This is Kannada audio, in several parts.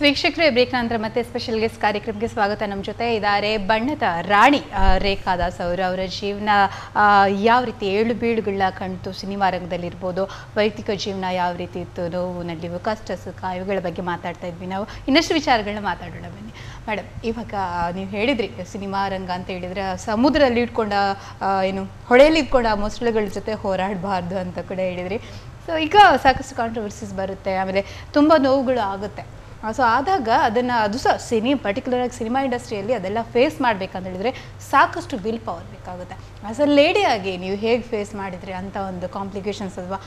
ವೀಕ್ಷಕರೇ, ಬ್ರೇಕ್ ನಂತರ ಮತ್ತೆ ಸ್ಪೆಷಲ್ ಗೆಸ್ಟ್ ಕಾರ್ಯಕ್ರಮಕ್ಕೆ ಸ್ವಾಗತ. ನಮ್ಮ ಜೊತೆ ಇದ್ದಾರೆ ಬಣ್ಣದ ರಾಣಿ ರೇಖಾ ದಾಸ್ ಅವರು. ಅವರ ಜೀವನ ಯಾವ ರೀತಿ ಏಳು ಬೀಳುಗಳನ್ನ ಕಂಡು ಸಿನಿಮಾ ರಂಗದಲ್ಲಿರ್ಬೋದು, ವೈಯಕ್ತಿಕ ಜೀವನ ಯಾವ ರೀತಿ ಇತ್ತು, ನೋವು ನಲಿವು ಕಷ್ಟ ಸುಖ ಇವುಗಳ ಬಗ್ಗೆ ಮಾತಾಡ್ತಾ ಇದ್ವಿ. ನಾವು ಇನ್ನಷ್ಟು ವಿಚಾರಗಳನ್ನ ಮಾತಾಡೋಣ ಬನ್ನಿ. ಮೇಡಮ್, ಇವಾಗ ನೀವು ಹೇಳಿದ್ರಿ ಸಿನಿಮಾ ರಂಗ ಅಂತ ಹೇಳಿದರೆ ಸಮುದ್ರದಲ್ಲಿ ಇಟ್ಕೊಂಡ ಏನು ಹೊಳೆಯಲ್ಲಿ ಇಟ್ಕೊಂಡ ಮೊಸಳೆಗಳ ಜೊತೆ ಹೋರಾಡಬಾರ್ದು ಅಂತ ಕೂಡ ಹೇಳಿದ್ರಿ. ಸೊ ಈಗ ಸಾಕಷ್ಟು ಕಾಂಟ್ರವರ್ಸೀಸ್ ಬರುತ್ತೆ, ಆಮೇಲೆ ತುಂಬ ನೋವುಗಳು ಆಗುತ್ತೆ. ಸೊ ಆದಾಗ ಅದನ್ನು ಅದು ಸಹ ಪರ್ಟಿಕ್ಯುಲರಾಗಿ ಸಿನಿಮಾ ಇಂಡಸ್ಟ್ರಿಯಲ್ಲಿ ಅದೆಲ್ಲ ಫೇಸ್ ಮಾಡಬೇಕಂತ ಹೇಳಿದರೆ ಸಾಕಷ್ಟು ವಿಲ್ ಪವರ್ ಬೇಕಾಗುತ್ತೆ. ಆ್ಯಸ್ ಅ ಲೇಡಿಯಾಗಿ ನೀವು ಹೇಗೆ ಫೇಸ್ ಮಾಡಿದ್ರಿ ಅಂಥ ಒಂದು ಕಾಂಪ್ಲಿಕೇಶನ್ಸ್ ಅಥವಾ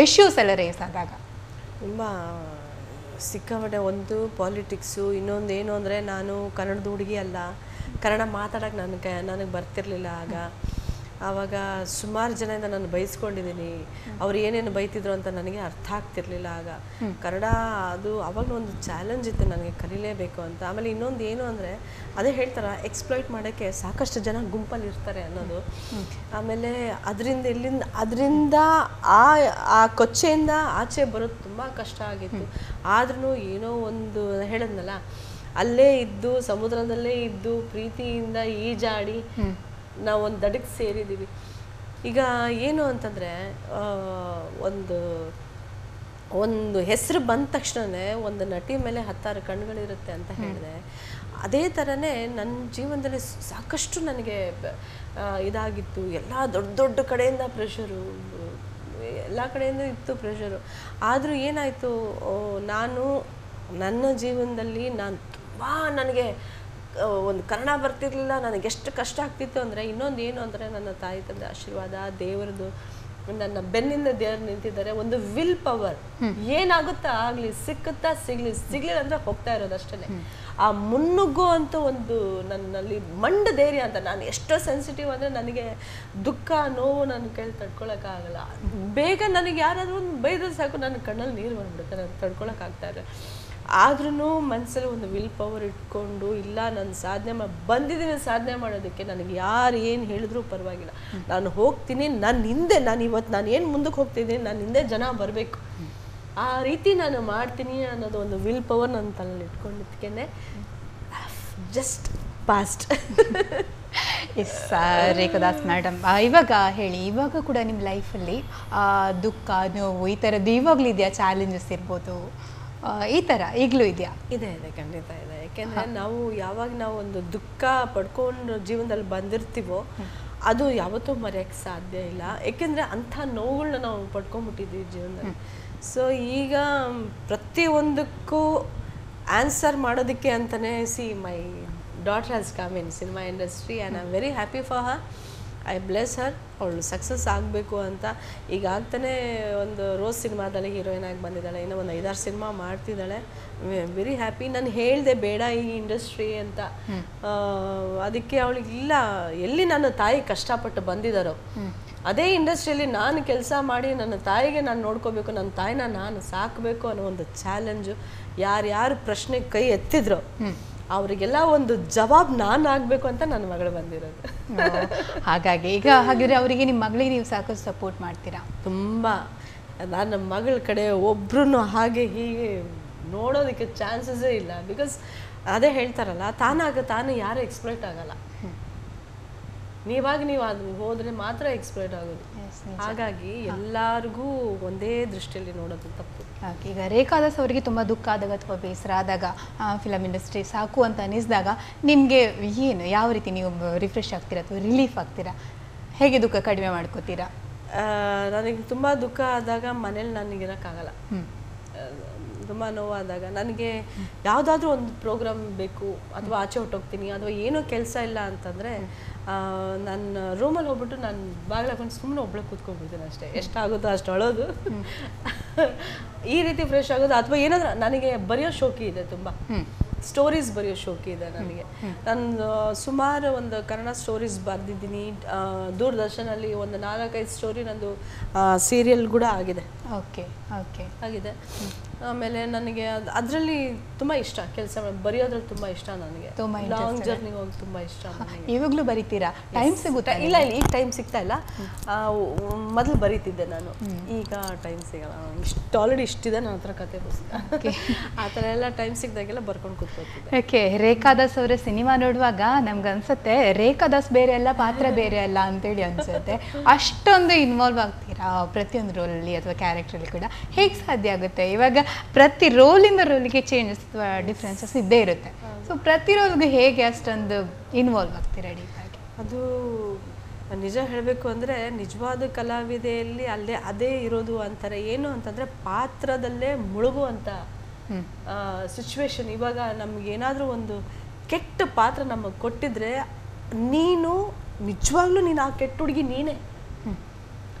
ಇಶ್ಯೂಸ್ ಎಲ್ಲ ರೇಸ್ ಆದಾಗ? ತುಂಬ ಸಿಕ್ಕಾಪಟ್ಟೆ. ಒಂದು ಪಾಲಿಟಿಕ್ಸು, ಇನ್ನೊಂದು ಏನು ಅಂದರೆ ನಾನು ಕನ್ನಡದ ಹುಡುಗಿ ಅಲ್ಲ, ಕನ್ನಡ ಮಾತಾಡೋಕ್ಕೆ ನನಗೆ ಬರ್ತಿರ್ಲಿಲ್ಲ. ಆವಾಗ ಸುಮಾರು ಜನದಿಂದ ನಾನು ಬೈಸ್ಕೊಂಡಿದ್ದೀನಿ. ಅವ್ರು ಏನೇನು ಬೈತಿದ್ರು ಅಂತ ನನಗೆ ಅರ್ಥ ಆಗ್ತಿರ್ಲಿಲ್ಲ. ಕನ್ನಡ ಅದು ಅವಾಗ ಒಂದು ಚಾಲೆಂಜ್ ಇತ್ತು ನನಗೆ, ಕಲೀಲೇಬೇಕು ಅಂತ. ಆಮೇಲೆ ಇನ್ನೊಂದು ಏನು ಅಂದರೆ, ಅದೇ ಹೇಳ್ತಾರೆ, ಎಕ್ಸ್ಪ್ಲಾಯ್ಟ್ ಮಾಡೋಕ್ಕೆ ಸಾಕಷ್ಟು ಜನ ಗುಂಪಲ್ಲಿ ಇರ್ತಾರೆ ಅನ್ನೋದು. ಆಮೇಲೆ ಅದರಿಂದ ಆ ಕೊಚ್ಚೆಯಿಂದ ಆಚೆ ಬರೋದು ತುಂಬ ಕಷ್ಟ ಆಗಿತ್ತು. ಆದ್ರೂ ಏನೋ ಒಂದು ಹೇಳಿದ್ನಲ್ಲ, ಅಲ್ಲೇ ಇದ್ದು ಸಮುದ್ರದಲ್ಲೇ ಇದ್ದು ಪ್ರೀತಿಯಿಂದ ಈಜಾಡಿ ನಾವು ಒಂದು ದಡಕ್ಕೆ ಸೇರಿದ್ದೀವಿ. ಈಗ ಏನು ಅಂತಂದರೆ, ಒಂದು ಹೆಸರು ಬಂದ ತಕ್ಷಣವೇ ಒಂದು ನಟಿ ಮೇಲೆ 10 ಕಣ್ಣುಗಳಿರುತ್ತೆ ಅಂತ ಹೇಳಿದೆ. ಅದೇ ಥರನೇ ನನ್ನ ಜೀವನದಲ್ಲಿ ಸಾಕಷ್ಟು ನನಗೆ ಇದಾಗಿತ್ತು. ಎಲ್ಲ ದೊಡ್ಡ ಕಡೆಯಿಂದ ಪ್ರೆಷರು, ಎಲ್ಲ ಕಡೆಯಿಂದ ಇತ್ತು ಪ್ರೆಷರು. ಆದರೂ ಏನಾಯಿತು, ನಾನು ನನ್ನ ಜೀವನದಲ್ಲಿ ನನಗೆ ಒಂದು ಕನ್ನಡ ಬರ್ತಿರ್ಲಿಲ್ಲ. ನನಗೆ ಎಷ್ಟು ಕಷ್ಟ ಆಗ್ತಿತ್ತು ಅಂದರೆ, ಇನ್ನೊಂದು ಏನು ಅಂದರೆ, ನನ್ನ ತಾಯಿ ತಂದೆ ಆಶೀರ್ವಾದ, ದೇವರದು, ನನ್ನ ಬೆನ್ನಿಂದ ದೇವರು ನಿಂತಿದ್ದಾರೆ. ಒಂದು ವಿಲ್ ಪವರ್, ಏನಾಗುತ್ತಾ ಆಗಲಿ, ಸಿಗ್ಲಿಲ್ಲ ಅಂದರೆ ಹೋಗ್ತಾ ಇರೋದು ಅಷ್ಟೇ. ಆ ಮುನ್ನುಗ್ಗೋ ಅಂತ ಒಂದು ನನ್ನಲ್ಲಿ ಮಂಡ ಧೈರ್ಯ ಅಂತ. ನಾನು ಎಷ್ಟೋ ಸೆನ್ಸಿಟಿವ್ ಅಂದರೆ, ನನಗೆ ದುಃಖ ನೋವು ನನ್ನ ಕೈಲಿ ತಡ್ಕೊಳಕ್ಕಾಗಲ್ಲ. ಬೇಗ ನನಗೆ ಯಾರಾದರೂ ಒಂದು ಬೈದ್ರೆ ಸಾಕು, ನನ್ನ ಕಣ್ಣಲ್ಲಿ ನೀರು ಬಂದ್ಬಿಡುತ್ತೆ, ನಾನು ತಡ್ಕೊಳಕ್ಕಾಗ್ತಾ ಇಲ್ಲ. ಆದ್ರೂ ಮನಸ್ಸಲ್ಲಿ ಒಂದು ವಿಲ್ ಪವರ್ ಇಟ್ಕೊಂಡು, ಇಲ್ಲ ನಾನು ಬಂದಿದ್ದೀನಿ ಸಾಧನೆ ಮಾಡೋದಕ್ಕೆ, ನನಗೆ ಯಾರು ಏನು ಹೇಳಿದ್ರೂ ಪರವಾಗಿಲ್ಲ, ನಾನು ಹೋಗ್ತೀನಿ, ಇವತ್ತು ನಾನು ಏನು ಮುಂದಕ್ಕೆ ಹೋಗ್ತಿದ್ದೀನಿ, ನನ್ನ ಹಿಂದೆ ಜನ ಬರಬೇಕು, ಆ ರೀತಿ ನಾನು ಮಾಡ್ತೀನಿ ಅನ್ನೋದು ಒಂದು ವಿಲ್ ಪವರ್ ನನ್ನ ತಲೆಯಲ್ಲಿ ಇಟ್ಕೊಂಡಿದ್ದಕ್ಕೇನೆ ಜಸ್ಟ್ ಪಾಸ್ಟ್. ಎಸ್ ರೇಖಾ ದಾಸ್ ಮೇಡಮ್, ಇವಾಗ ಹೇಳಿ, ಇವಾಗ ಕೂಡ ನಿಮ್ಮ ಲೈಫಲ್ಲಿ ದುಃಖ ನೋವು ಈ ಥರದ್ದು ಇವಾಗಲೂ ಇದೆಯಾ? ಚಾಲೆಂಜಸ್ ಇರ್ಬೋದು ಈ ಥರ ಈಗಲೂ ಇದೆಯಾ? ಇದೆ, ಖಂಡಿತ ಇದೆ. ಯಾಕೆಂದರೆ ಯಾವಾಗ ನಾವು ಒಂದು ದುಃಖ ಪಡ್ಕೊಂಡು ಜೀವನದಲ್ಲಿ ಬಂದಿರ್ತೀವೋ ಅದು ಯಾವತ್ತೂ ಮರೆಯೋಕ್ಕೆ ಸಾಧ್ಯ ಇಲ್ಲ. ಏಕೆಂದರೆ ಅಂಥ ನೋವುಗಳನ್ನ ನಾವು ಪಡ್ಕೊಂಡ್ಬಿಟ್ಟಿದ್ದೀವಿ ಜೀವನದಲ್ಲಿ. ಸೊ ಈಗ ಪ್ರತಿಯೊಂದಕ್ಕೂ ಆನ್ಸರ್ ಮಾಡೋದಕ್ಕೆ ಅಂತಲೇ my daughter has come in cinema industry and I am very happy for her. I bless her. ಅವಳು ಸಕ್ಸಸ್ ಆಗಬೇಕು ಅಂತ ಈಗ ಆಗ್ತಾನೆ ಒಂದು ರೋಸ್ ಸಿನಿಮಾದಲ್ಲಿ ಹೀರೋಯಿನ್ ಆಗಿ ಬಂದಿದ್ದಾಳೆ, ಇನ್ನೂ ಒಂದು 5-6 ಸಿನಿಮಾ ಮಾಡ್ತಿದ್ದಾಳೆ. Very happy. ನಾನು ಹೇಳಿದೆ ಬೇಡ ಈ ಇಂಡಸ್ಟ್ರಿ ಅಂತ, ಅದಕ್ಕೆ ಅವಳಿಗೆ ಇಲ್ಲ, ಎಲ್ಲಿ ನನ್ನ ತಾಯಿ ಕಷ್ಟಪಟ್ಟು ಬಂದಿದ್ದಾರೋ ಅದೇ ಇಂಡಸ್ಟ್ರಿಯಲ್ಲಿ ನಾನು ಕೆಲಸ ಮಾಡಿ ನನ್ನ ತಾಯಿಗೆ ನಾನು ನೋಡ್ಕೋಬೇಕು, ನನ್ನ ತಾಯಿನ ನಾನು ಸಾಕಬೇಕು ಅನ್ನೋ ಒಂದು ಚಾಲೆಂಜು. ಯಾರ್ಯಾರು ಪ್ರಶ್ನೆಗೆ ಕೈ ಎತ್ತಿದ್ರು ಅವರಿಗೆಲ್ಲ ಒಂದು ಜವಾಬ್ ನಾನು ಆಗಬೇಕು ಅಂತ ನನ್ನ ಮಗಳು ಬಂದಿರೋದು. ಹಾಗಾಗಿ ಈಗ ಹಾಗಿದ್ರೆ ಅವರಿಗೆ, ನಿಮ್ಮ ಮಗಳಿಗೆ ನೀವು ಸಾಕಷ್ಟು ಸಪೋರ್ಟ್ ಮಾಡ್ತೀರಾ? ತುಂಬ. ನಾನು ನಮ್ಮ ಮಗಳ ಕಡೆ ಒಬ್ರು ಹಾಗೆ ಹೀಗೆ ನೋಡೋದಕ್ಕೆ ಚಾನ್ಸಸ್ಸೇ ಇಲ್ಲ. ಬಿಕಾಸ್ ಅದೇ ಹೇಳ್ತಾರಲ್ಲ, ತಾನು ಯಾರು ಎಕ್ಸ್ಪ್ಲೈಟ್ ಆಗಲ್ಲ, ನೀವು ಅದು ಹೋದರೆ ಮಾತ್ರ ಎಕ್ಸ್ಪ್ಲೈಟ್ ಆಗೋದು. ಹಾಗಾಗಿ ಎಲ್ಲರಿಗೂ ಒಂದೇ ದೃಷ್ಟಿಯಲ್ಲಿ ನೋಡೋದು ತಪ್ಪು. ಈಗ ರೇಖಾ ದಾಸ್ ಅವರಿಗೆ ತುಂಬ ದುಃಖ ಆದಾಗ ಅಥವಾ ಬೇಸರ ಆದಾಗ, ಫಿಲಮ್ ಇಂಡಸ್ಟ್ರಿ ಸಾಕು ಅಂತ ಅನ್ನಿಸಿದಾಗ ನಿಮಗೆ ಏನು, ಯಾವ ರೀತಿ ನೀವು ರಿಫ್ರೆಶ್ ಆಗ್ತೀರಾ ಅಥವಾ ರಿಲೀಫ್ ಆಗ್ತೀರಾ? ಹೇಗೆ ದುಃಖ ಕಡಿಮೆ ಮಾಡ್ಕೋತೀರಾ? ನನಗೆ ತುಂಬ ದುಃಖ ಆದಾಗ ಮನೇಲಿ ನನಗಿರೋಕ್ಕಾಗಲ್ಲ. ತುಂಬ ನೋವಾದಾಗ ನನಗೆ ಯಾವುದಾದ್ರೂ ಒಂದು ಪ್ರೋಗ್ರಾಮ್ ಬೇಕು, ಅಥವಾ ಆಚೆ ಹೊಟ್ಟೋಗ್ತೀನಿ, ಅಥವಾ ಏನೋ ಕೆಲಸ ಇಲ್ಲ ಅಂತಂದರೆ ನನ್ನ ರೂಮಲ್ಲಿ ಹೋಗ್ಬಿಟ್ಟು ನಾನು ಬಾಗಿಲು ಹಾಕೊಂಡು ಸುಮ್ಮನೆ ಒಬ್ಬಳೆ ಕೂತ್ಕೊಂಡ್ಬಿಡ್ತೀನಿ ಅಷ್ಟೇ. ಎಷ್ಟಾಗುತ್ತೋ ಅಷ್ಟು ಅಳೋದು, ಈ ರೀತಿ ಫ್ರೆಶ್ ಆಗೋದು. ಅಥವಾ ಏನಾದರೂ ನನಗೆ ಬರೆಯೋ ಶೋಕಿ ಇದೆ, ತುಂಬ ಸ್ಟೋರೀಸ್ ಬರೆಯೋ ಶೋಕಿ ಇದೆ ನನಗೆ. ನಾನು ಸುಮಾರು ಒಂದು ಕನ್ನಡ ಸ್ಟೋರೀಸ್ ಬರೆದಿದ್ದೀನಿ. ದೂರದರ್ಶನಲ್ಲಿ ಒಂದು 4-5 ಸ್ಟೋರಿ ನಂದು ಸೀರಿಯಲ್ ಕೂಡ ಆಗಿದೆ. ಓಕೆ ಆಗಿದೆ. ಆಮೇಲೆ ನನಗೆ ಅದರಲ್ಲಿ ತುಂಬ ಇಷ್ಟ ಕೆಲಸ ಬರೆಯೋದ್ರಲ್ಲಿ ತುಂಬ ಇಷ್ಟ ನನಗೆ. ತುಂಬಾ ಲಾಂಗ್ ಜರ್ನಿ ಹೋಗಿ ತುಂಬ ಇಷ್ಟ ನನಗೆ. ಇವಾಗಲೂ ಬರೀತೀರಾ? ಟೈಮ್ ಸಿಗುತ್ತಾ? ಇಲ್ಲ ಈಗ ಟೈಮ್ ಸಿಗ್ತಾ ಇಲ್ಲ. ಮೊದಲು ಬರೀತಿದ್ದೆ ನಾನು, ಈಗ ಟೈಮ್ ಸಿಗಲ್ಲ. ಆಲ್ರೆಡಿ ಇಷ್ಟಿದೆ ನನ್ನ ಹತ್ರ ಕತೆ ಪುಸ್ತಕ. ಆ ಥರ ಎಲ್ಲ ಟೈಮ್ ಸಿಕ್ಕಿದಾಗೆಲ್ಲ ಬರ್ಕೊಂಡು ಕೂತ್ಕೊತಿದ್ದೆ. ಓಕೆ, ರೇಖಾ ದಾಸ್ ಅವರ ಸಿನಿಮಾ ನೋಡುವಾಗ ನಮ್ಗೆ ಅನ್ಸುತ್ತೆ ರೇಖಾ ದಾಸ್ ಬೇರೆ ಅಲ್ಲ, ಪಾತ್ರ ಬೇರೆ ಅಲ್ಲ ಅಂತೇಳಿ ಅನ್ಸುತ್ತೆ. ಅಷ್ಟೊಂದು ಇನ್ವಾಲ್ವ್ ಆಗ್ತೀರಾ ಪ್ರತಿಯೊಂದು ರೋಲಲ್ಲಿ ಅಥವಾ ಕ್ಯಾರೆಕ್ಟ್ರಲ್ಲಿ ಕೂಡ. ಹೇಗೆ ಸಾಧ್ಯ ಆಗುತ್ತೆ? ಇವಾಗ ಪ್ರತಿ ರೋಲಿಂದ ರೋಲಿಗೆ ಚೇಂಜಸ್ ಅಥವಾ ಡಿಫ್ರೆನ್ಸಸ್ ಇದ್ದೇ ಇರುತ್ತೆ. ಸೊ ಪ್ರತಿ ರೋಲ್ಗೂ ಹೇಗೆ ಅಷ್ಟೊಂದು ಇನ್ವಾಲ್ವ್ ಆಗ್ತೀರಾ ಡೀಪಾಗಿ? ಅದು ನಿಜ ಹೇಳಬೇಕು ಅಂದರೆ ನಿಜವಾದ ಕಲಾವಿದೆಯಲ್ಲಿ ಅದೇ ಇರೋದು ಅಂತಾರೆ. ಏನು ಅಂತಂದರೆ ಪಾತ್ರದಲ್ಲೇ ಮುಳುಗುವಂಥ ಸಿಚುವೇಶನ್. ಇವಾಗ ನಮಗೇನಾದರೂ ಒಂದು ಕೆಟ್ಟ ಪಾತ್ರ ನಮಗೆ ಕೊಟ್ಟಿದ್ರೆ ನೀನು ನಿಜವಾಗ್ಲೂ ನೀನು ಆ ಕೆಟ್ಟ ಹುಡುಗಿ ನೀನೇ.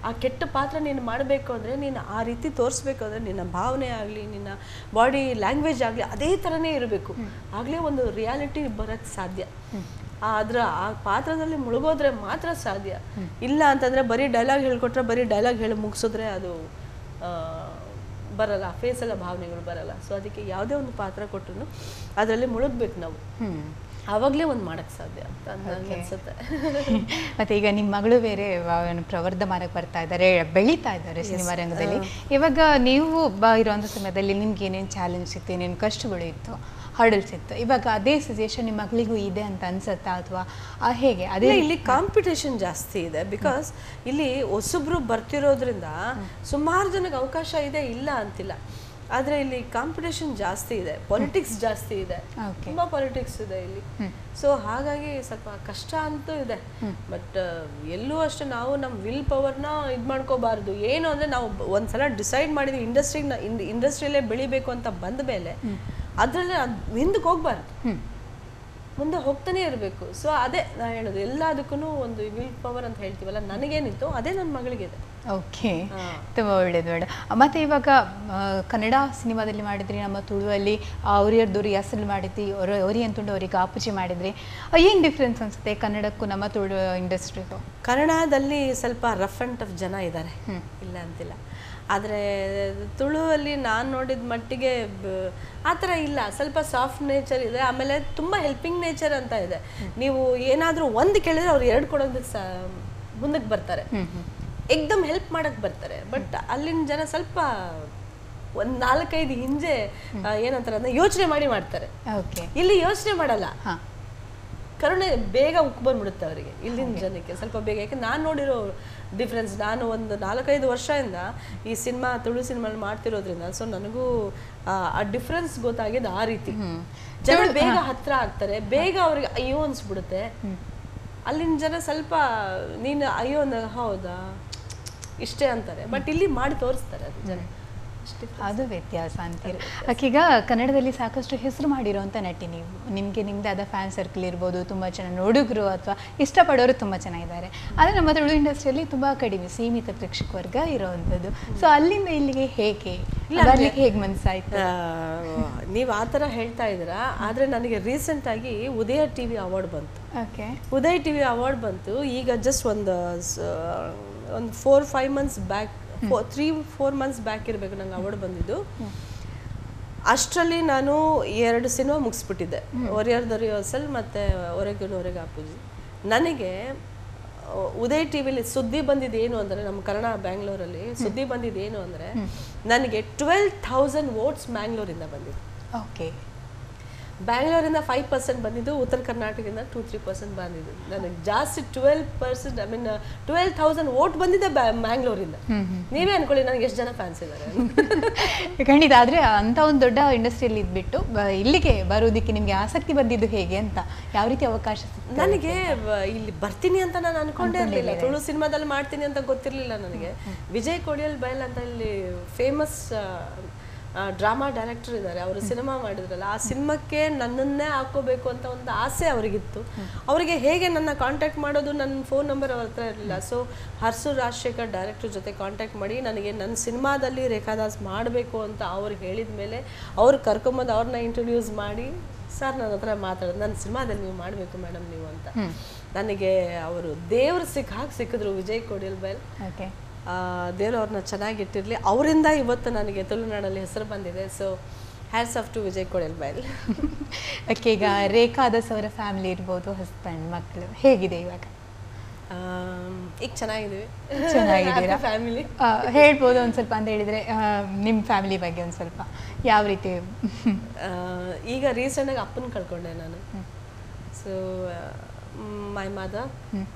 ಆ ಕೆಟ್ಟ ಪಾತ್ರ ನೀನು ಮಾಡಬೇಕು ಅಂದರೆ ನೀನು ಆ ರೀತಿ ತೋರಿಸ್ಬೇಕು ಅಂದರೆ ನಿನ್ನ ಭಾವನೆ ಆಗಲಿ, ನಿನ್ನ ಬಾಡಿ ಲ್ಯಾಂಗ್ವೇಜ್ ಆಗಲಿ ಅದೇ ಥರನೇ ಇರಬೇಕು. ಆಗಲೇ ಒಂದು ರಿಯಾಲಿಟಿ ಬರೋಕ್ಕೆ ಸಾಧ್ಯ. ಆ ಪಾತ್ರದಲ್ಲಿ ಮುಳುಗೋದ್ರೆ ಮಾತ್ರ ಸಾಧ್ಯ. ಇಲ್ಲ ಅಂತಂದರೆ ಬರೀ ಡೈಲಾಗ್ ಹೇಳ್ಕೊಟ್ರೆ ಬರೀ ಡೈಲಾಗ್ ಹೇಳಿ ಮುಗಿಸಿದ್ರೆ ಅದು ಬರಲ್ಲ, ಫೇಸೆಲ್ಲ ಭಾವನೆಗಳು ಬರಲ್ಲ. ಸೊ ಅದಕ್ಕೆ ಯಾವುದೇ ಒಂದು ಪಾತ್ರ ಕೊಟ್ಟರು ಅದರಲ್ಲಿ ಮುಳುಗಬೇಕು ನಾವು, ಆವಾಗಲೇ ಒಂದು ಮಾಡೋಕ್ಕೆ ಸಾಧ್ಯ ಅಂತ ಅನ್ಸುತ್ತೆ. ಮತ್ತೆ ಈಗ ನಿಮ್ಮ ಮಗಳು ಬೇರೆ ಪ್ರವರ್ಧಮಾನಕ್ಕೆ ಬರ್ತಾ ಇದ್ದಾರೆ, ಬೆಳೀತಾ ಇದ್ದಾರೆ ಸಿನಿಮಾ ರಂಗದಲ್ಲಿ. ಇವಾಗ ನೀವು ಇರುವಂಥ ಸಮಯದಲ್ಲಿ ನಿಮ್ಗೆ ಏನೇನು ಚಾಲೆಂಜ್ ಇತ್ತು, ಏನೇನು ಕಷ್ಟಗಳು ಇತ್ತು, ಹರ್ಡಲ್ಸ್ ಇತ್ತು, ಇವಾಗ ಅದೇ ಸಿಚುಯೇಷನ್ ನಿಮ್ಮ ಮಗಳಿಗೂ ಇದೆ ಅಂತ ಅನ್ಸುತ್ತಾ ಅಥವಾ ಹೇಗೆ? ಅದೇ ಇಲ್ಲಿ ಕಾಂಪಿಟೇಷನ್ ಜಾಸ್ತಿ ಇದೆ. ಬಿಕಾಸ್ ಇಲ್ಲಿ ಹೊಸಬ್ರು ಬರ್ತಿರೋದ್ರಿಂದ ಸುಮಾರು ಜನಕ್ಕೆ ಅವಕಾಶ ಇದೆ, ಇಲ್ಲ ಅಂತಿಲ್ಲ. ಆದರೆ ಇಲ್ಲಿ ಕಾಂಪಿಟೇಷನ್ ಜಾಸ್ತಿ ಇದೆ, ಪಾಲಿಟಿಕ್ಸ್ ಜಾಸ್ತಿ ಇದೆ, ತುಂಬ ಪಾಲಿಟಿಕ್ಸ್ ಇದೆ ಇಲ್ಲಿ. ಸೊ ಹಾಗಾಗಿ ಸ್ವಲ್ಪ ಕಷ್ಟ ಅಂತೂ ಇದೆ. ಬಟ್ ಎಲ್ಲೂ ಅಷ್ಟೇ ನಾವು ನಮ್ಮ ವಿಲ್ ಪವರ್ನ ಇದು ಮಾಡ್ಕೋಬಾರ್ದು. ಏನು ಅಂದರೆ ನಾವು ಒಂದ್ಸಲ ಡಿಸೈಡ್ ಮಾಡಿದ್ವಿ ಇಂಡಸ್ಟ್ರಿಯಲ್ಲೇ ಬೆಳಿಬೇಕು ಅಂತ ಬಂದ ಮೇಲೆ ಅದರಲ್ಲೇ ಹಿಂದಕ್ಕೆ ಹೋಗ್ಬಾರ್ದು, ಮುಂದೆ ಹೋಗ್ತಾನೆ ಇರಬೇಕು. ಸೊ ಅದೇ ನಾ ಹೇಳೋದು, ಎಲ್ಲದಕ್ಕೂ ಒಂದು ವಿಲ್ ಪವರ್ ಅಂತ ಹೇಳ್ತೀವಲ್ಲ, ನನಗೇನಿತ್ತು ಅದೇ ನನ್ನ ಮಗಳಿಗಿದೆ. ಓಕೆ, ತುಂಬ ಒಳ್ಳೇದು ಮೇಡಮ್. ಮತ್ತು ಇವಾಗ ಕನ್ನಡ ಸಿನಿಮಾದಲ್ಲಿ ಮಾಡಿದ್ರಿ, ನಮ್ಮ ತುಳುವಲ್ಲಿ ಅವ್ರಿಯರ್ದು ರಿಯಾಸಲ್ ಮಾಡಿದ್ರಿ, ಅವ್ರಿ ಅಂತುಂಡು ಅವ್ರಿಗೆ ಆಪುಜಿ ಮಾಡಿದ್ರಿ. ಏನು ಡಿಫ್ರೆನ್ಸ್ ಅನಿಸುತ್ತೆ ಕನ್ನಡಕ್ಕೂ ನಮ್ಮ ತುಳು ಇಂಡಸ್ಟ್ರಿಗೂ? ಕನ್ನಡದಲ್ಲಿ ಸ್ವಲ್ಪ ರಫ್ ಆ್ಯಂಡ್ ಟಫ್ ಜನ ಇದ್ದಾರೆ, ಇಲ್ಲ ಅಂತಿಲ್ಲ. ಆದರೆ ತುಳುವಲ್ಲಿ ನಾನು ನೋಡಿದ ಮಟ್ಟಿಗೆ ಆ ಥರ ಇಲ್ಲ, ಸ್ವಲ್ಪ ಸಾಫ್ಟ್ ನೇಚರ್ ಇದೆ. ಆಮೇಲೆ ತುಂಬ ಹೆಲ್ಪಿಂಗ್ ನೇಚರ್ ಅಂತ ಇದೆ. ನೀವು ಏನಾದರೂ ಒಂದು ಕೇಳಿದ್ರೆ ಅವ್ರು ಎರಡು ಕೊಡೋದಕ್ಕೆ ಮುಂದಕ್ಕೆ ಬರ್ತಾರೆ, ಏಕ್ದಮ್ ಹೆಲ್ಪ್ ಮಾಡಕ್ಕೆ ಬರ್ತಾರೆ. ಬಟ್ ಅಲ್ಲಿನ ಜನ ಸ್ವಲ್ಪ ಒಂದು 4-5 ಹಿಂಜೆ ಏನಂತಾರೆ ಅದನ್ನ ಯೋಚನೆ ಮಾಡ್ತಾರೆ. ಇಲ್ಲಿ ಯೋಚನೆ ಮಾಡಲ್ಲ, ಕರುಣೆ ಬೇಗ ಉಕ್ಕು ಬಂದ್ಬಿಡುತ್ತೆ ಅವರಿಗೆ, ಇಲ್ಲಿನ ಜನಕ್ಕೆ ಸ್ವಲ್ಪ ಬೇಗ. ಯಾಕೆ ನಾನು ನೋಡಿರೋ ಡಿಫ್ರೆನ್ಸ್, ನಾನು ಒಂದು 4-5 ವರ್ಷದಿಂದ ಈ ತುಳು ಸಿನಿಮಾ ಮಾಡ್ತಿರೋದ್ರಿಂದ ಸೊ ನನಗೂ ಆ ಡಿಫ್ರೆನ್ಸ್ ಗೊತ್ತಾಗಿದೆ. ಆ ರೀತಿ ಜನ ಬೇಗ ಹತ್ರ ಆಗ್ತಾರೆ, ಬೇಗ ಅವ್ರಿಗೆ ಅಯ್ಯೋ ಅನ್ಸ್ಬಿಡುತ್ತೆ. ಅಲ್ಲಿನ ಜನ ಸ್ವಲ್ಪ ನೀನು ಅಯ್ಯೋ ಹೌದಾ ಇಷ್ಟೇ ಅಂತಾರೆ, ಬಟ್ ಇಲ್ಲಿ ಮಾಡಿ ತೋರಿಸ್ತಾರೆ ಅದು ಜನ. ಅದು ವ್ಯತ್ಯಾಸ ಅಂತೀರಿ. ಈಗ ಕನ್ನಡದಲ್ಲಿ ಸಾಕಷ್ಟು ಹೆಸರು ಮಾಡಿರೋಂಥ ನಟಿ ನೀವು, ನಿಮಗೆ ನಿಮ್ಮದೇ ಆದ ಫ್ಯಾನ್ ಸರ್ಕಲ್ ಇರ್ಬೋದು, ತುಂಬ ಜನ ನೋಡುಗರು ಅಥವಾ ಇಷ್ಟಪಡೋರು ತುಂಬ ಜನ ಇದ್ದಾರೆ. ಆದರೆ ನಮ್ಮ ತುಳು ಇಂಡಸ್ಟ್ರಿಯಲ್ಲಿ ತುಂಬ ಕಡಿಮೆ ಸೀಮಿತ ಪ್ರೇಕ್ಷಕ ವರ್ಗ ಇರೋವಂಥದ್ದು. ಸೊ ಅಲ್ಲಿಂದ ಇಲ್ಲಿಗೆ ಹೇಗೆ ಹೇಗೆ ಮನಸ್ಸಾಯ್ತು? ನೀವು ಆ ಥರ ಹೇಳ್ತಾ ಇದ್ದೀರಾ, ಆದರೆ ನನಗೆ ರೀಸೆಂಟಾಗಿ ಉದಯ ಟಿವಿ ಅವಾರ್ಡ್ ಬಂತು. ಓಕೆ, ಉದಯ ಟಿವಿ ಅವಾರ್ಡ್ ಬಂತು ಈಗ ಜಸ್ಟ್ ಒಂದು 4-5 ಮಂತ್ಸ್ ಬ್ಯಾಕ್, 3-4 ಮಂತ್ಸ್ ಬ್ಯಾಕ್ ಇರಬೇಕು ನಂಗೆ ಅವಾರ್ಡ್ ಬಂದಿದ್ದು. ಅಷ್ಟರಲ್ಲಿ ನಾನು 2 ಸಿನಿಮಾ ಮುಗಿಸ್ಬಿಟ್ಟಿದ್ದೆ, ಒರಿಯರ್ದ ರಿಹರ್ಸಲ್ ಮತ್ತು ಹೊರಗೆ ಅಪ್ಪುಜಿ. ನನಗೆ ಉದಯ್ ಟಿವಿಲಿ ಸುದ್ದಿ ಬಂದಿದ್ದೇನು ಅಂದರೆ, ನಮ್ಮ ಕನ್ನಡ ಬ್ಯಾಂಗ್ಳೂರಲ್ಲಿ ಸುದ್ದಿ ಬಂದಿದ್ದೇನು ಅಂದರೆ, ನನಗೆ 12,000 ವೋಟ್ಸ್ ಮ್ಯಾಂಗ್ಳೂರಿಂದ ಬಂದಿದ್ದು. ಓಕೆ, ಬ್ಯಾಂಗ್ಳೂರಿಂದ 5% ಬಂದಿದ್ದು, ಉತ್ತರ ಕರ್ನಾಟಕದಿಂದ 2-3% ಬಂದಿದ್ದು. ನನಗೆ ಜಾಸ್ತಿ 12%, ಐ ಮೀನ್ 12,000 ವೋಟ್ ಬಂದಿದೆ ಮ್ಯಾಂಗ್ಳೂರಿಂದ. ನೀವೇ ಅನ್ಕೊಳ್ಳಿ ನನಗೆ ಎಷ್ಟು ಜನ ಫ್ಯಾನ್ಸ್ ಇದ್ದಾರೆ. ಖಂಡಿತ. ಆದರೆ ಅಂಥ ಒಂದು ದೊಡ್ಡ ಇಂಡಸ್ಟ್ರಿಯಲ್ಲಿ ಇದ್ಬಿಟ್ಟು ಇಲ್ಲಿಗೆ ಬರೋದಕ್ಕೆ ನಿಮಗೆ ಆಸಕ್ತಿ ಬಂದಿದ್ದು ಹೇಗೆ ಅಂತ, ಯಾವ ರೀತಿ ಅವಕಾಶ? ನನಗೆ ಇಲ್ಲಿ ಬರ್ತೀನಿ ಅಂತ ನಾನು ಅನ್ಕೊಂಡೇ ಇರಲಿಲ್ಲ, ತುಳು ಸಿನಿಮಾದಲ್ಲಿ ಮಾಡ್ತೀನಿ ಅಂತ ಗೊತ್ತಿರಲಿಲ್ಲ ನನಗೆ. ವಿಜಯ್ ಕೊಡಿಯಲ್ ಬಯಲ್ ಅಂತ ಇಲ್ಲಿ ಫೇಮಸ್ ಡ್ರಾಮಾ ಡೈರೆಕ್ಟರ್ ಇದ್ದಾರೆ, ಅವರು ಸಿನಿಮಾ ಮಾಡಿದ್ರಲ್ಲ, ಆ ಸಿನಿಮಾಕ್ಕೆ ನನ್ನನ್ನೇ ಹಾಕೋಬೇಕು ಅಂತ ಒಂದು ಆಸೆ ಅವರಿಗಿತ್ತು. ಅವರಿಗೆ ಹೇಗೆ ನನ್ನ ಕಾಂಟ್ಯಾಕ್ಟ್ ಮಾಡೋದು, ನನ್ನ ಫೋನ್ ನಂಬರ್ ಅವ್ರ ಹತ್ರ ಇರಲಿಲ್ಲ. ಸೊ ಹರ್ಸು ರಾಜಶೇಖರ್ ಡೈರೆಕ್ಟರ್ ಜೊತೆ ಕಾಂಟ್ಯಾಕ್ಟ್ ಮಾಡಿ ನನಗೆ ನನ್ನ ಸಿನಿಮಾದಲ್ಲಿ ರೇಖಾದಾಸ್ ಮಾಡಬೇಕು ಅಂತ ಅವ್ರು ಹೇಳಿದ ಮೇಲೆ ಅವ್ರು ಕರ್ಕೊಂಬಂದು ಅವ್ರನ್ನ ಇಂಟ್ರೊಡ್ಯೂಸ್ ಮಾಡಿ, ಸರ್ ನನ್ನ ಹತ್ರ ಮಾತಾಡೋದು, ನನ್ನ ಸಿನಿಮಾದಲ್ಲಿ ನೀವು ಮಾಡಬೇಕು ಮೇಡಮ್ ನೀವು ಅಂತ. ನನಗೆ ಅವರು ದೇವ್ರು ಸಿಕ್ಕಿದ್ರು, ವಿಜಯ್ ಕೊಡಿಯಲ್ ಬೈಲ್. ದೇವರು ಅವ್ರನ್ನ ಚೆನ್ನಾಗಿಟ್ಟಿರಲಿ. ಅವರಿಂದ ಇವತ್ತು ನನಗೆ ತುಳುನಾಡಲ್ಲಿ ಹೆಸರು ಬಂದಿದೆ. So hats off to Vijay Kodelbail. Okay, ಈಗ ರೇಖಾ ದಾಸ್ ಅವರ ಫ್ಯಾಮಿಲಿ ಇರ್ಬೋದು, ಹಸ್ಬೆಂಡ್, ಮಕ್ಕಳು ಹೇಗಿದೆ ಇವಾಗ? ಈಗ ಚೆನ್ನಾಗಿದ್ದೀವಿ. ಚೆನ್ನಾಗಿದ್ದೀರಾ? ಫ್ಯಾಮಿಲಿ ಹೇಳ್ಬೋದು ಒಂದು ಸ್ವಲ್ಪ ಅಂತ ಹೇಳಿದರೆ ನಿಮ್ಮ ಫ್ಯಾಮಿಲಿ ಬಗ್ಗೆ ಒಂದು ಸ್ವಲ್ಪ ಯಾವ ರೀತಿ? ಈಗ ರೀಸೆಂಟಾಗಿ ಅಪ್ಪನ ಕಳ್ಕೊಂಡೆ ನಾನು. ಸೊ ಮೈ ಮದರ್,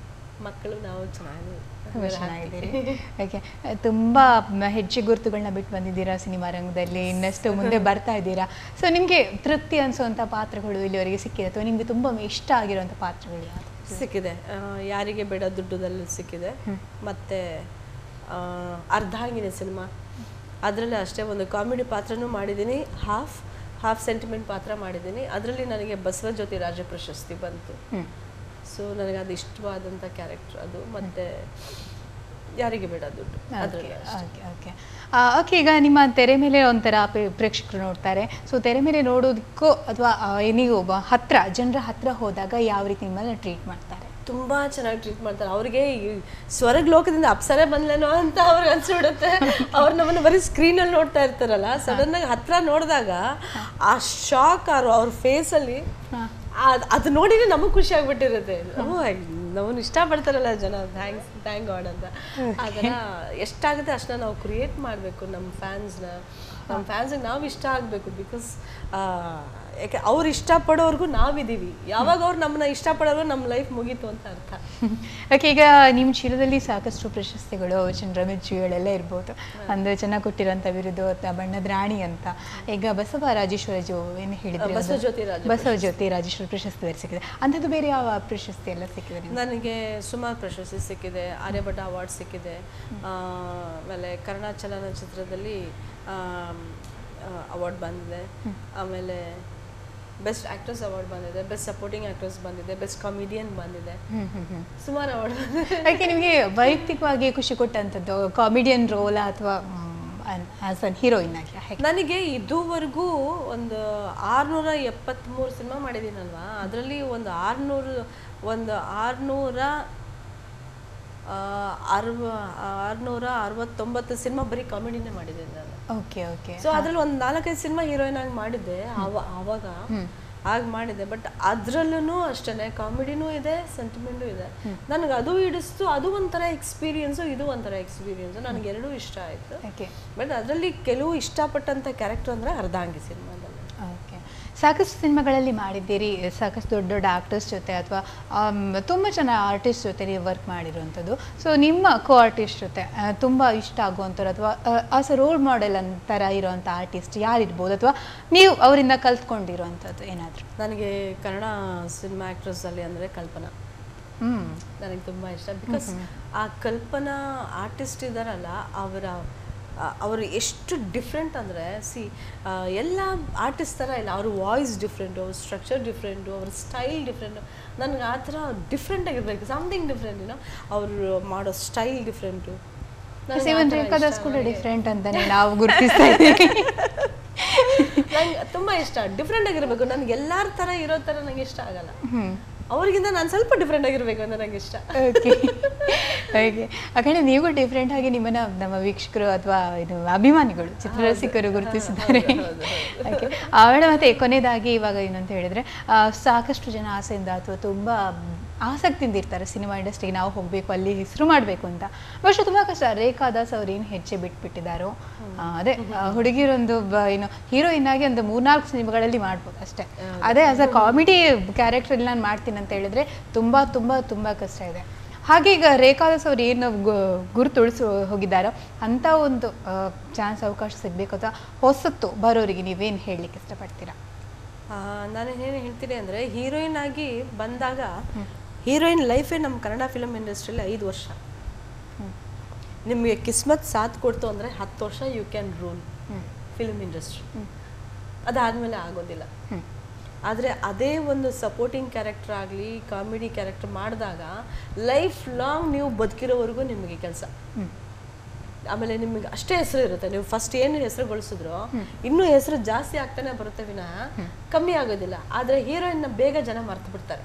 ಮಕ್ಕಳು, ನಾವು ಚೆನ್ನಾಗಿದ್ದೀರಿ. ಓಕೆ, ತುಂಬ ಹೆಜ್ಜೆ ಗುರುತುಗಳನ್ನ ಬಿಟ್ಟು ಬಂದಿದ್ದೀರಾ ಸಿನಿಮಾ ರಂಗದಲ್ಲಿ, ಇನ್ನಷ್ಟು ಮುಂದೆ ಬರ್ತಾ ಇದ್ದೀರಾ. ಸೊ ನಿಮಗೆ ತೃಪ್ತಿ ಅನಿಸುವಂಥ ಪಾತ್ರಗಳು ಇಲ್ಲಿವರೆಗೆ ಸಿಕ್ಕಿದೆ ಅಥವಾ ನಿಮಗೆ ತುಂಬ ಇಷ್ಟ ಆಗಿರುವಂಥ ಪಾತ್ರಗಳು ಯಾವುದು? ಸಿಕ್ಕಿದೆ. ಯಾರಿಗೆ ಬೇಡ ದುಡ್ಡದಲ್ಲಿ ಸಿಕ್ಕಿದೆ. ಮತ್ತು ಅರ್ಧಾಂಗಿನಿ ಸಿನಿಮಾ, ಅದರಲ್ಲಿ ಅಷ್ಟೇ ಒಂದು ಕಾಮಿಡಿ ಪಾತ್ರನೂ ಮಾಡಿದ್ದೀನಿ, ಹಾಫ್ ಸೆಂಟಿಮೆಂಟ್ ಪಾತ್ರ ಮಾಡಿದ್ದೀನಿ. ಅದರಲ್ಲಿ ನನಗೆ ಬಸವಜ್ಯೋತಿ ರಾಜ ಪ್ರಶಸ್ತಿ ಬಂತು. ಸೊ ನನಗೆ ಅದು ಇಷ್ಟವಾದಂಥ ಕ್ಯಾರೆಕ್ಟರ್ ಅದು. ಮತ್ತು ಯಾರಿಗೆ ಬೇಡ ದುಡ್ಡು ಅದರಲ್ಲಿ. ಓಕೆ ಓಕೆ, ಈಗ ನಿಮ್ಮ ತೆರೆ ಮೇಲೆ ಒಂಥರ ಪ್ರೇಕ್ಷಕರು ನೋಡ್ತಾರೆ. ಸೊ ತೆರೆ ಮೇಲೆ ನೋಡೋದಕ್ಕೂ ಅಥವಾ ನೀವು ಜನರ ಹತ್ರ ಹೋದಾಗ ಯಾವ ರೀತಿ ನಿಮ್ಮನ್ನ ಟ್ರೀಟ್ ಮಾಡ್ತಾರೆ? ತುಂಬ ಚೆನ್ನಾಗಿ ಟ್ರೀಟ್ ಮಾಡ್ತಾರೆ. ಅವ್ರಿಗೆ ಸ್ವರ್ಗ ಲೋಕದಿಂದ ಅಪ್ಸರೆ ಬಂದ್ಲೇನೋ ಅಂತ ಅವ್ರಿಗೆ ಅನ್ಸ್ಬಿಡುತ್ತೆ. ಅವ್ರು ನಮ್ಮನ್ನು ಬರೀ ಸ್ಕ್ರೀನಲ್ಲಿ ನೋಡ್ತಾ ಇರ್ತಾರಲ್ಲ, ಸಡನ್ನಾಗಿ ಹತ್ರ ನೋಡಿದಾಗ ಆ ಶಾಕ್ ಅವ್ರ ಫೇಸಲ್ಲಿ ಅದು ನೋಡಿದ್ರೆ ನಮಗೆ ಖುಷಿ ಆಗ್ಬಿಟ್ಟಿರುತ್ತೆ. ನಮ್ಮನ್ನು ಇಷ್ಟಪಡ್ತಾರಲ್ಲ ಜನ, ಥ್ಯಾಂಕ್ ಗಾಡ್ ಅಂತ. ಅದನ್ನ ಎಷ್ಟಾಗುತ್ತೆ ಅಷ್ಟನ್ನ ನಾವು ಕ್ರಿಯೇಟ್ ಮಾಡಬೇಕು. ನಮ್ಮ ಫ್ಯಾನ್ಸ್ಗೆ ನಾವು ಇಷ್ಟ ಆಗಬೇಕು. ಬಿಕಾಸ್ ಯಾಕೆ ಅವ್ರು ಇಷ್ಟಪಡೋರ್ಗು ನಾವಿದ್ದೀವಿ. ಯಾವಾಗ ಅವ್ರು ನಮ್ಮನ್ನ ಇಷ್ಟಪಡೋರು ನಮ್ಮ ಲೈಫ್ ಮುಗೀತು ಅಂತ ಅರ್ಥ. ಓಕೆ, ಈಗ ನಿಮ್ಮ ಚೀಲದಲ್ಲಿ ಸಾಕಷ್ಟು ಪ್ರಶಸ್ತಿಗಳು, ಜನರ ಮೆಚ್ಚುಗೆಗಳೆಲ್ಲ ಇರ್ಬೋದು. ಅಂದರೆ ಚೆನ್ನಾಗಿ ಕೊಟ್ಟಿರೋಂಥ ಬಿರುದು ಬಣ್ಣದ ರಾಣಿ ಅಂತ. ಈಗ ಬಸವ ರಾಜೇಶ್ವರಜು ಏನು ಹೇಳಿದ್ರು, ಬಸವಜ್ಯೋತಿ ರಾಜೇಶ್ವರಿ ಪ್ರಶಸ್ತಿ ಬೇರೆ ಸಿಕ್ಕಿದೆ. ಅಂಥದ್ದು ಬೇರೆ ಯಾವ ಪ್ರಶಸ್ತಿ ಎಲ್ಲ ಸಿಕ್ಕಿದೆ? ನನಗೆ ಸುಮಾರು ಪ್ರಶಸ್ತಿ ಸಿಕ್ಕಿದೆ. ಆರ್ಯಭಟ ಅವಾರ್ಡ್ ಸಿಕ್ಕಿದೆ. ಆಮೇಲೆ ಕನ್ನಡ ಚಲನಚಿತ್ರದಲ್ಲಿ ಅವಾರ್ಡ್ ಬಂದಿದೆ. ಆಮೇಲೆ ಬೆಸ್ಟ್ ಆಕ್ಟ್ರೆಸ್ ಅವಾರ್ಡ್ ಬಂದಿದೆ, ಬೆಸ್ಟ್ ಸಪೋರ್ಟಿಂಗ್ ಆಕ್ಟ್ರೆಸ್ ಬಂದಿದೆ, ಬೆಸ್ಟ್ ಕಾಮಿಡಿಯನ್ ಬಂದಿದೆ. ಸುಮಾರು ಅವಾರ್ಡ್ ಬಂದಿದೆ. ಯಾಕೆ ನಿಮಗೆ ವೈಯಕ್ತಿಕವಾಗಿ ಖುಷಿ ಕೊಟ್ಟಂಥದ್ದು ಕಾಮಿಡಿಯನ್ ರೋಲ್ ಅಥವಾ ಆಸ್ ಅನ್ ಹೀರೋಯಿನ್ ಆಗಿ? ನನಗೆ ಇದುವರೆಗೂ ಒಂದು 673 ಸಿನಿಮಾ ಮಾಡಿದ್ದೀನಲ್ವಾ, ಅದರಲ್ಲಿ ಒಂದು 669 ಸಿನಿಮಾ ಬರೀ ಕಾಮಿಡಿನೇ ಮಾಡಿದ್ದೀನಿ ನಾನು. Okay okay. ಸೊ ಅದ್ರಲ್ಲಿ ಒಂದು 4-5 ಸಿನಿಮಾ ಹೀರೋಯಿನ್ ಆಗಿ ಮಾಡಿದ್ದೆ ಆವಾಗ ಆಗಿ ಮಾಡಿದ್ದೆ. ಬಟ್ ಅದ್ರಲ್ಲೂ ಅಷ್ಟೇ ಕಾಮಿಡಿನೂ ಇದೆ, ಸೆಂಟಿಮೆಂಟು ಇದೆ. ನನಗೆ ಅದು ಹಿಡಿಸ್ತು. ಅದು ಒಂಥರ ಎಕ್ಸ್ಪೀರಿಯನ್ಸು, ಇದು ಒಂಥರ ಎಕ್ಸ್ಪೀರಿಯನ್ಸು. ನನಗೆ ಎರಡೂ ಇಷ್ಟ ಆಯಿತು. ಬಟ್ ಅದರಲ್ಲಿ ಕೆಲವು ಇಷ್ಟಪಟ್ಟಂಥ ಕ್ಯಾರೆಕ್ಟರ್ ಅಂದರೆ ಅರ್ಧಾಂಗಿ ಸಿನಿಮಾದಲ್ಲಿ. ಓಕೆ, ಸಾಕಷ್ಟು ಸಿನಿಮಾಗಳಲ್ಲಿ ಮಾಡಿದ್ದೀರಿ, ಸಾಕಷ್ಟು ದೊಡ್ಡ ದೊಡ್ಡ ಆರ್ಟಿಸ್ಟ್ ಜೊತೆ ಅಥವಾ ತುಂಬ ಜನ ಆರ್ಟಿಸ್ಟ್ ಜೊತೆ ನೀವು ವರ್ಕ್ ಮಾಡಿರುವಂಥದ್ದು. ಸೊ ನಿಮ್ಮ ಕೋ ಆರ್ಟಿಸ್ಟ್ ಜೊತೆ ತುಂಬ ಇಷ್ಟ ಆಗುವಂಥವ್ರು ಅಥವಾ ಆಸ್ ಅ ರೋಲ್ ಮಾಡೆಲ್ ಅಂತರ ಇರುವಂಥ ಆರ್ಟಿಸ್ಟ್ ಯಾರಿರ್ಬೋದು ಅಥವಾ ನೀವು ಅವರಿಂದ ಕಲ್ತ್ಕೊಂಡಿರುವಂಥದ್ದು ಏನಾದರೂ? ನನಗೆ ಕನ್ನಡ ಸಿನಿಮಾ ಆ್ಯಕ್ಟ್ರೆಸ್ಸಲ್ಲಿ ಅಂದರೆ ಕಲ್ಪನಾ ನನಗೆ ತುಂಬ ಇಷ್ಟ. ಬಿಕಾಸ್ ಆ ಕಲ್ಪನಾ ಆರ್ಟಿಸ್ಟ್ ಇದ್ದಾರಲ್ಲ, ಅವರು ಎಷ್ಟು ಡಿಫ್ರೆಂಟ್ ಅಂದರೆ ಎಲ್ಲ ಆರ್ಟಿಸ್ಟ್ ಥರ ಇಲ್ಲ. ಅವ್ರ ವಾಯ್ಸ್ ಡಿಫ್ರೆಂಟು, ಅವ್ರ ಸ್ಟ್ರಕ್ಚರ್ ಡಿಫ್ರೆಂಟು, ಅವ್ರ ಸ್ಟೈಲ್ ಡಿಫ್ರೆಂಟು. ನನಗೆ ಆ ಥರ ಡಿಫ್ರೆಂಟಾಗಿರ್ಬೇಕು, ಸಮಥಿಂಗ್ ಡಿಫ್ರೆಂಟ್. ಅವರು ಮಾಡೋ ಸ್ಟೈಲ್ ಡಿಫ್ರೆಂಟು. ರೇಖಾ ದಾಸ್ ಕೂಡ ಡಿಫ್ರೆಂಟ್ ಅಂತಲೇ ನಾವು ಗುರುತಿಸ್ತಾ ಇದ್ದೀವಿ. ನಂಗೆ ತುಂಬ ಇಷ್ಟ, ಡಿಫ್ರೆಂಟ್ ಆಗಿರಬೇಕು. ನನಗೆ ಎಲ್ಲರ ಥರ ಇರೋ ಥರ ನನಗೆ ಇಷ್ಟ ಆಗಲ್ಲ. ಅವರಿಗಿಂತ ನಾನು ಸ್ವಲ್ಪ ಡಿಫ್ರೆಂಟ್ ಆಗಿರಬೇಕು ಅಂತ ನಂಗೆ ಇಷ್ಟ. ಓಕೆ ಓಕೆ, ಯಾಕಂದರೆ ನೀವು ಡಿಫ್ರೆಂಟ್ ಆಗಿ ನಿಮ್ಮನ್ನು ನಮ್ಮ ವೀಕ್ಷಕರು ಅಥವಾ ಇದು ಅಭಿಮಾನಿಗಳು, ಚಿತ್ರರಸಿಕರು ಗುರುತಿಸಿದ್ದಾರೆ. ಓಕೆ ಮೇಡಮ್, ಮತ್ತು ಕೊನೆಯದಾಗಿ ಇವಾಗ ಏನಂತ ಹೇಳಿದರೆ ಸಾಕಷ್ಟು ಜನ ಆಸೆಯಿಂದ ಅಥವಾ ತುಂಬ ಆಸಕ್ತಿಯಿಂದ ಇರ್ತಾರೆ ಸಿನಿಮಾ ಇಂಡಸ್ಟ್ರಿಗೆ ನಾವು ಹೋಗಬೇಕು, ಅಲ್ಲಿ ಹೆಸರು ಮಾಡಬೇಕು ಅಂತ. പക്ഷെ ತುಂಬ ಕಷ್ಟ. ರೇಖಾ ದಾಸ್ ಅವ್ರು ಏನು ಹೆಜ್ಜೆ ಬಿಟ್ಬಿಟ್ಟಿದ್ದಾರೋ, ಅದೇ ಹುಡುಗಿರೊಂದು ಏನು ಹೀರೋಯಿನ್ ಆಗಿ ಒಂದು 3-4 ಸಿನಿಮಾಗಳಲ್ಲಿ ಮಾಡ್ಬೋದು ಅಷ್ಟೇ. ಅದೇ ಆಸ್ ಅ ಕಾಮಿಡಿ ಕ್ಯಾರೆಕ್ಟರ್ ನಾನು ಮಾಡ್ತೀನಿ ಅಂತ ಹೇಳಿದ್ರೆ ತುಂಬ ತುಂಬ ತುಂಬ ಕಷ್ಟ ಇದೆ. ಹಾಗೆ ಈಗ ರೇಖಾ ದಾಸ್ ಅವ್ರು ಏನು ಗುರುತುಳಿಸಿ ಹೋಗಿದ್ದಾರೋ ಅಂಥ ಒಂದು ಚಾನ್ಸ್, ಅವಕಾಶ ಸಿಗಬೇಕು ಅಥವಾ ಹೊಸತ್ತು ಬರೋರಿಗೆ ನೀವೇನು ಹೇಳಲಿಕ್ಕೆ ಇಷ್ಟಪಡ್ತೀರಾ? ನಾನು ಏನು ಹೇಳ್ತೀನಿ ಅಂದರೆ, ಹೀರೋಯಿನ್ ಆಗಿ ಬಂದಾಗ ಹೀರೋಯಿನ್ ಲೈಫೇ ನಮ್ಮ ಕನ್ನಡ ಫಿಲಮ್ ಇಂಡಸ್ಟ್ರಿಯಲ್ಲಿ 5 ವರ್ಷ. ನಿಮಗೆ ಕಿಸ್ಮತ್ ಸಾಥ್ ಕೊಡ್ತು ಅಂದರೆ 10 ವರ್ಷ you can rule film industry. ಅದಾದಮೇಲೆ ಆಗೋದಿಲ್ಲ. ಆದರೆ ಅದೇ ಒಂದು ಸಪೋರ್ಟಿಂಗ್ ಕ್ಯಾರೆಕ್ಟರ್ ಆಗಲಿ, ಕಾಮಿಡಿ ಕ್ಯಾರೆಕ್ಟರ್ ಮಾಡಿದಾಗ ಲೈಫ್ ಲಾಂಗ್ ನೀವು ಬದುಕಿರೋವರೆಗೂ ನಿಮಗೆ ಕೆಲಸ. ಆಮೇಲೆ ನಿಮಗೆ ಅಷ್ಟೇ ಹೆಸರು ಇರುತ್ತೆ. ನೀವು ಫಸ್ಟ್ ಏನು ಹೆಸರು ಗಳಿಸಿದ್ರು ಇನ್ನೂ ಹೆಸರು ಜಾಸ್ತಿ ಆಗ್ತಾನೆ ಬರುತ್ತೆ ವಿನಃ ಕಮ್ಮಿ ಆಗೋದಿಲ್ಲ. ಆದರೆ ಹೀರೋಯಿನ್ನ ಬೇಗ ಜನ ಮರ್ತು ಬಿಡ್ತಾರೆ.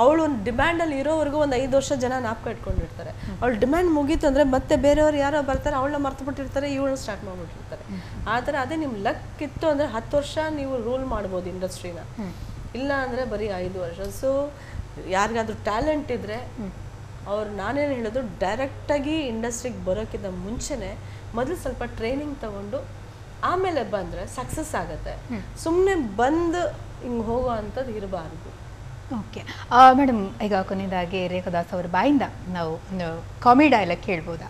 ಅವಳು ಒಂದು ಡಿಮ್ಯಾಂಡಲ್ಲಿ ಇರೋವರೆಗೂ ಒಂದು 5 ವರ್ಷ ಜನ ನಾಪ್ಕ ಇಟ್ಕೊಂಡಿರ್ತಾರೆ. ಅವಳು ಡಿಮ್ಯಾಂಡ್ ಮುಗೀತು ಅಂದರೆ ಮತ್ತೆ ಬೇರೆಯವ್ರು ಯಾರೋ ಬರ್ತಾರೆ, ಅವಳನ್ನ ಮರ್ತು ಬಿಟ್ಟಿರ್ತಾರೆ, ಇವಳನ್ನ ಸ್ಟಾರ್ಟ್ ಮಾಡಿಬಿಟ್ಟಿರ್ತಾರೆ. ಆ ಥರ ಅದೇ ನಿಮ್ಮ ಲಕ್ ಇತ್ತು ಅಂದರೆ 10 ವರ್ಷ ನೀವು ರೂಲ್ ಮಾಡ್ಬೋದು ಇಂಡಸ್ಟ್ರಿನ, ಇಲ್ಲ ಅಂದರೆ ಬರೀ 5 ವರ್ಷ. ಸೊ ಯಾರಿಗಾದ್ರೂ ಟ್ಯಾಲೆಂಟ್ ಇದ್ದರೆ ಅವ್ರು ನಾನೇನು ಹೇಳೋದು, ಡೈರೆಕ್ಟಾಗಿ ಇಂಡಸ್ಟ್ರಿಗೆ ಬರೋಕ್ಕಿಂತ ಮುಂಚೆನೇ ಮೊದಲು ಸ್ವಲ್ಪ ಟ್ರೈನಿಂಗ್ ತಗೊಂಡು ಆಮೇಲೆ ಬಂದರೆ ಸಕ್ಸಸ್ ಆಗುತ್ತೆ. ಸುಮ್ಮನೆ ಬಂದು ಹಿಂಗೆ ಹೋಗೋ ಅಂಥದ್ದು ಇರಬಾರ್ದು. ಓಕೆ ಮೇಡಮ್, ಈಗ ಕೊನೆಯದಾಗಿ ರೇಖಾದಾಸ್ ಅವರ ಬಾಯಿಂದ ನಾವು ಕಾಮಿಡಿ ಡೈಲಾಗ್ ಕೇಳ್ಬೋದಾ?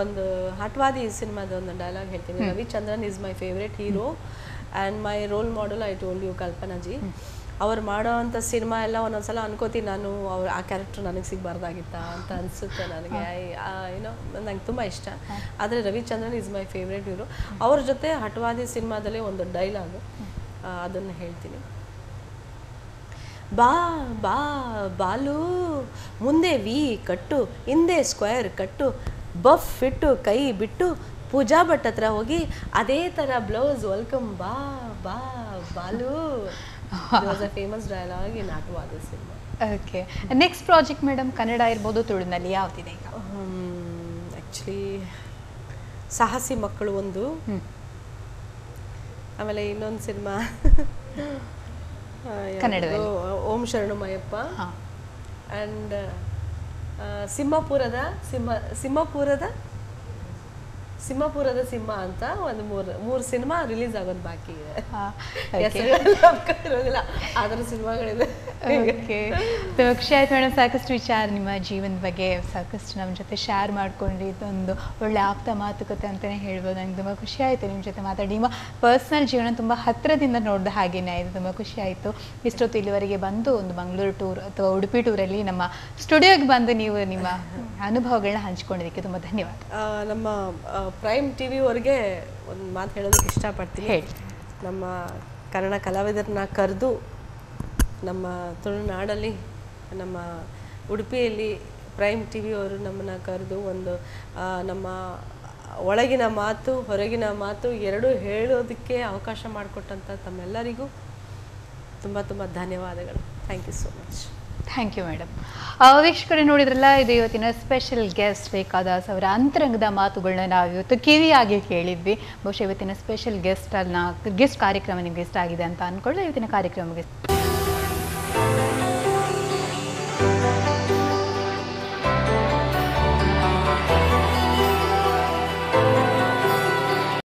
ಒಂದು ಹಟ್ವಾದಿ ಸಿನಿಮಾದ ಒಂದು ಡೈಲಾಗ್ ಹೇಳ್ತೀನಿ. Ravichandran is my favourite hero and my role model. I told you Kalpanaji. ಅವ್ರು ಮಾಡೋ ಅಂಥ ಸಿನಿಮಾ ಎಲ್ಲ ಒಂದೊಂದ್ಸಲ ಅನ್ಕೋತೀನಿ ನಾನು, ಅವ್ರು ಆ ಕ್ಯಾರೆಕ್ಟರ್ ನನಗೆ ಸಿಗಬಾರ್ದಾಗಿತ್ತ ಅಂತ ಅನಿಸುತ್ತೆ ನನಗೆ. ಏನೋ ನಂಗೆ ತುಂಬ ಇಷ್ಟ. ಆದರೆ Ravichandran is my favourite hero. ಅವ್ರ ಜೊತೆ ಹಟ್ವಾದಿ ಸಿನಿಮಾದಲ್ಲಿ ಒಂದು ಡೈಲಾಗು, ಅದನ್ನು ಹೇಳ್ತೀನಿ. ಬಾ ಬಾ ಬಾಲು, ಮುಂದೆ ವಿ ಕಟ್ಟು, ಹಿಂದೆ ಸ್ಕ್ವೇರ್ ಕಟ್ಟು, ಬಫ್ ಇಟ್ಟು ಕೈ ಬಿಟ್ಟು ಪೂಜಾ ಭಟ್ ಹತ್ರ ಹೋಗಿ ಅದೇ ಥರ ಬ್ಲೌಸ್ ವೆಲ್ಕಮ್ ಬಾ ಬಾ Balu. Famous dialogue in Hatavadi cinema. Okay, next project madam Kannada ಇರ್ಬೋದು, ತುಳುನಲ್ಲಿ ಯಾವ್ದಿದೆ ಈಗ? ಆ್ಯಕ್ಚುಲಿ ಸಾಹಸಿ ಮಕ್ಕಳು ಒಂದು, ಆಮೇಲೆ ಇನ್ನೊಂದು ಸಿನಿಮಾ ಕನ್ನಡದಲ್ಲಿ ಓಂ ಶರಣು ಮಯಪ್ಪ ಆ್ಯಂಡ್ ಸಿಂಹಪುರದ ಸಿಂಹ ಅಂತ ಒಂದು ಮೂರು ಸಿನಿಮಾ ರಿಲೀಸ್ ಆಗೋದು ಬಾಕಿ ಇದೆ. ಅದರ ಸಿನಿಮಾಗಳಿದೆ. ಓಕೆ, ತುಂಬ ಖುಷಿ ಆಯ್ತು ಮೇಡಮ್. ಸಾಕಷ್ಟು ವಿಚಾರ ನಿಮ್ಮ ಜೀವನದ ಬಗ್ಗೆ ಸಾಕಷ್ಟು ನಮ್ಮ ಜೊತೆ ಶೇರ್ ಮಾಡ್ಕೊಂಡ್ರಿ. ಇದೊಂದು ಒಳ್ಳೆ ಆಪ್ತ ಮಾತುಕತೆ ಅಂತಲೇ ಹೇಳ್ಬೋದು. ನಂಗೆ ತುಂಬ ಖುಷಿ ಆಯಿತು ನಿಮ್ಮ ಜೊತೆ ಮಾತಾಡಿ. ನಿಮ್ಮ ಪರ್ಸ್ನಲ್ ಜೀವನ ತುಂಬ ಹತ್ತಿರದಿಂದ ನೋಡಿದ ಹಾಗೇನೆ ಆಯಿತು. ತುಂಬ ಖುಷಿ ಆಯಿತು. ಇಷ್ಟೊತ್ತು ಇಲ್ಲಿವರೆಗೆ ಬಂದು ಒಂದು ಮಂಗಳೂರು ಟೂರ್ ಅಥವಾ ಉಡುಪಿ ಟೂರಲ್ಲಿ ನಮ್ಮ ಸ್ಟುಡಿಯೋಗೆ ಬಂದು ನೀವು ನಿಮ್ಮ ಅನುಭವಗಳನ್ನ ಹಂಚ್ಕೊಂಡಿದ್ದಕ್ಕೆ ತುಂಬ ಧನ್ಯವಾದ. ನಮ್ಮ ಪ್ರೈಮ್ ಟಿವಿ ಅವರಿಗೆ ಒಂದು ಮಾತು ಹೇಳೋದಕ್ಕೆ ಇಷ್ಟಪಡ್ತೀನಿ. ಹೇಳಿ. ನಮ್ಮ ಕನ್ನಡ ಕಲಾವಿದರನ್ನ ಕರೆದು ನಮ್ಮ ತುಳುನಾಡಲ್ಲಿ, ನಮ್ಮ ಉಡುಪಿಯಲ್ಲಿ ಪ್ರೈಮ್ ಟಿವಿ ಅವರು ನಮ್ಮನ್ನು ಕರೆದು ಒಂದು ನಮ್ಮ ಒಳಗಿನ ಮಾತು ಹೊರಗಿನ ಮಾತು ಎರಡೂ ಹೇಳೋದಕ್ಕೆ ಅವಕಾಶ ಮಾಡಿಕೊಟ್ಟಂಥ ತಮ್ಮೆಲ್ಲರಿಗೂ ತುಂಬ ತುಂಬ ಧನ್ಯವಾದಗಳು. Thank you so much. Thank you madam. ವೀಕ್ಷಕರೇ, ನೋಡಿದ್ರಲ್ಲ, ಇದು ಇವತ್ತಿನ ಸ್ಪೆಷಲ್ ಗೆಸ್ಟ್ ರೇಖಾದಾಸ್ ಅವರ ಅಂತರಂಗದ ಮಾತುಗಳನ್ನ ನಾವು ಇವತ್ತು ಕಿವಿಯಾಗಿ ಕೇಳಿದ್ವಿ. ಬಹುಶಃ ಇವತ್ತಿನ ಸ್ಪೆಷಲ್ ಗೆಸ್ಟ್ ಕಾರ್ಯಕ್ರಮ ನಿಮ್ಗೆ ಇಷ್ಟ ಆಗಿದೆ ಅಂತ ಅಂದ್ಕೊಳ್ಳಿ. ಇವತ್ತಿನ ಕಾರ್ಯಕ್ರಮಕ್ಕೆ